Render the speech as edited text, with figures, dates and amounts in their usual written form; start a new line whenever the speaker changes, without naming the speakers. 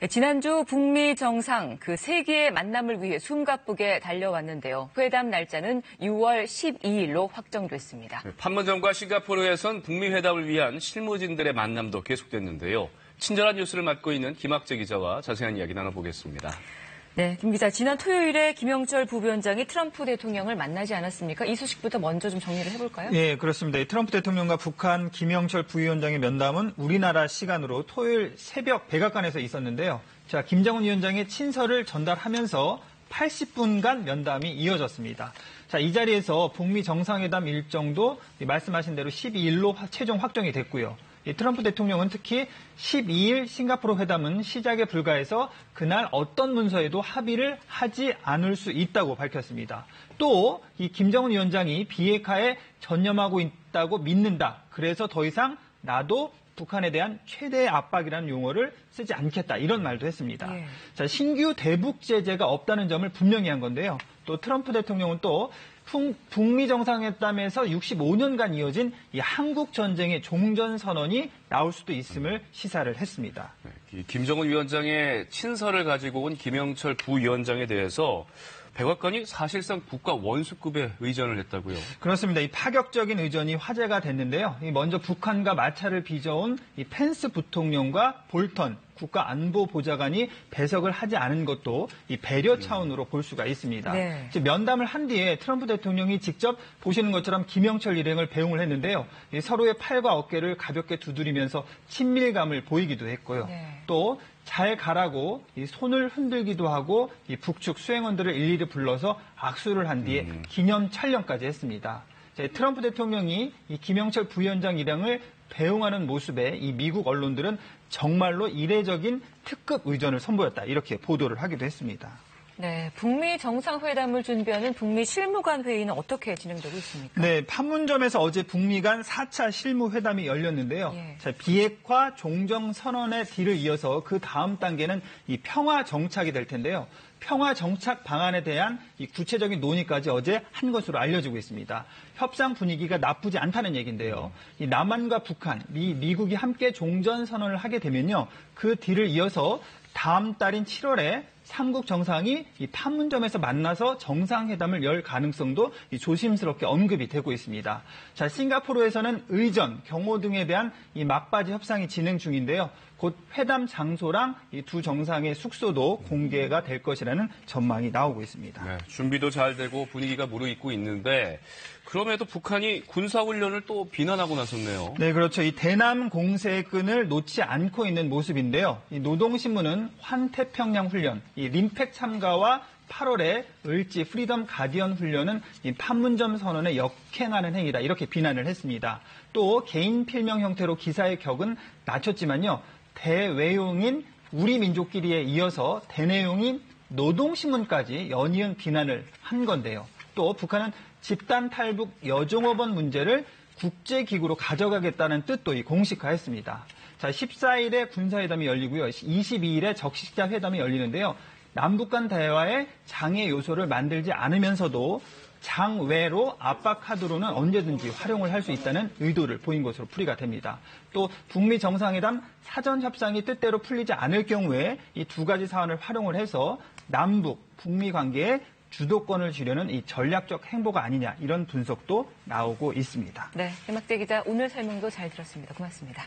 지난주 북미 정상 그 세계의 만남을 위해 숨가쁘게 달려왔는데요. 회담 날짜는 6월 12일로 확정됐습니다.
판문점과 싱가포르에선 북미 회담을 위한 실무진들의 만남도 계속됐는데요. 친절한 뉴스를 맡고 있는 김학재 기자와 자세한 이야기 나눠보겠습니다.
네, 김 기자. 지난 토요일에 김영철 부위원장이 트럼프 대통령을 만나지 않았습니까? 이 소식부터 먼저 좀 정리를 해볼까요?
네, 그렇습니다. 트럼프 대통령과 북한 김영철 부위원장의 면담은 우리나라 시간으로 토요일 새벽 백악관에서 있었는데요. 자, 김정은 위원장의 친서를 전달하면서 80분간 면담이 이어졌습니다. 자, 이 자리에서 북미 정상회담 일정도 말씀하신 대로 12일로 최종 확정이 됐고요. 트럼프 대통령은 특히 12일 싱가포르 회담은 시작에 불과해서 그날 어떤 문서에도 합의를 하지 않을 수 있다고 밝혔습니다. 또 이 김정은 위원장이 비핵화에 전념하고 있다고 믿는다. 그래서 더 이상 나도 북한에 대한 최대의 압박이라는 용어를 쓰지 않겠다. 이런 말도 했습니다. 자, 신규 대북 제재가 없다는 점을 분명히 한 건데요. 또 트럼프 대통령은 또 북미 정상회담에서 65년간 이어진 이 한국 전쟁의 종전 선언이 나올 수도 있음을 시사를 했습니다.
김정은 위원장의 친서를 가지고 온 김영철 부위원장에 대해서 백악관이 사실상 국가 원수급의 의전을 했다고요.
그렇습니다. 이 파격적인 의전이 화제가 됐는데요. 먼저 북한과 마찰을 빚어온 이 펜스 부통령과 볼턴 국가안보보좌관이 배석을 하지 않은 것도 이 배려 차원으로 볼 수가 있습니다. 네. 면담을 한 뒤에 트럼프 대통령이 직접 보시는 것처럼 김영철 일행을 배웅을 했는데요. 서로의 팔과 어깨를 가볍게 두드리면서 친밀감을 보이기도 했고요. 네. 또 잘 가라고 이 손을 흔들기도 하고 이 북측 수행원들을 일일이 불러서 악수를 한 뒤에 기념 촬영까지 했습니다. 트럼프 대통령이 이 김영철 부위원장 일행을 배웅하는 모습에 이 미국 언론들은 정말로 이례적인 특급 의전을 선보였다. 이렇게 보도를 하기도 했습니다.
네, 북미 정상회담을 준비하는 북미 실무관 회의는 어떻게 진행되고 있습니까?
네, 판문점에서 어제 북미 간 4차 실무회담이 열렸는데요. 자, 비핵화 종정선언의 뒤를 이어서 그 다음 단계는 이 평화 정착이 될 텐데요. 평화 정착 방안에 대한 이 구체적인 논의까지 어제 한 것으로 알려지고 있습니다. 협상 분위기가 나쁘지 않다는 얘기인데요. 이 남한과 북한, 미국이 함께 종전 선언을 하게 되면요. 그 뒤를 이어서 다음 달인 7월에 삼국 정상이 이 판문점에서 만나서 정상회담을 열 가능성도 조심스럽게 언급이 되고 있습니다. 자, 싱가포르에서는 의전, 경호 등에 대한 이 막바지 협상이 진행 중인데요. 곧 회담 장소랑 이 두 정상의 숙소도 공개가 될 것이라는 전망이 나오고 있습니다.
네, 준비도 잘 되고 분위기가 무르익고 있는데 그럼에도 북한이 군사훈련을 또 비난하고 나섰네요.
네, 그렇죠. 이 대남 공세의 끈을 놓지 않고 있는 모습인데요. 이 노동신문은 환태평양 훈련, 이 림팩 참가와 8월에 을지 프리덤 가디언 훈련은 이 판문점 선언에 역행하는 행위다. 이렇게 비난을 했습니다. 또 개인 필명 형태로 기사의 격은 낮췄지만요. 대외용인 우리 민족끼리에 이어서 대내용인 노동신문까지 연이은 비난을 한 건데요. 또 북한은 집단 탈북 여종업원 문제를 국제기구로 가져가겠다는 뜻도 공식화했습니다. 자, 14일에 군사회담이 열리고요. 22일에 적시자 회담이 열리는데요. 남북 간 대화에 장애 요소를 만들지 않으면서도 장외로 압박하드로는 언제든지 활용을 할 수 있다는 의도를 보인 것으로 풀이가 됩니다. 또 북미 정상회담 사전 협상이 뜻대로 풀리지 않을 경우에 이 두 가지 사안을 활용을 해서 남북, 북미 관계에 주도권을 쥐려는 이 전략적 행보가 아니냐 이런 분석도 나오고 있습니다.
네, 김학재 기자 오늘 설명도 잘 들었습니다. 고맙습니다.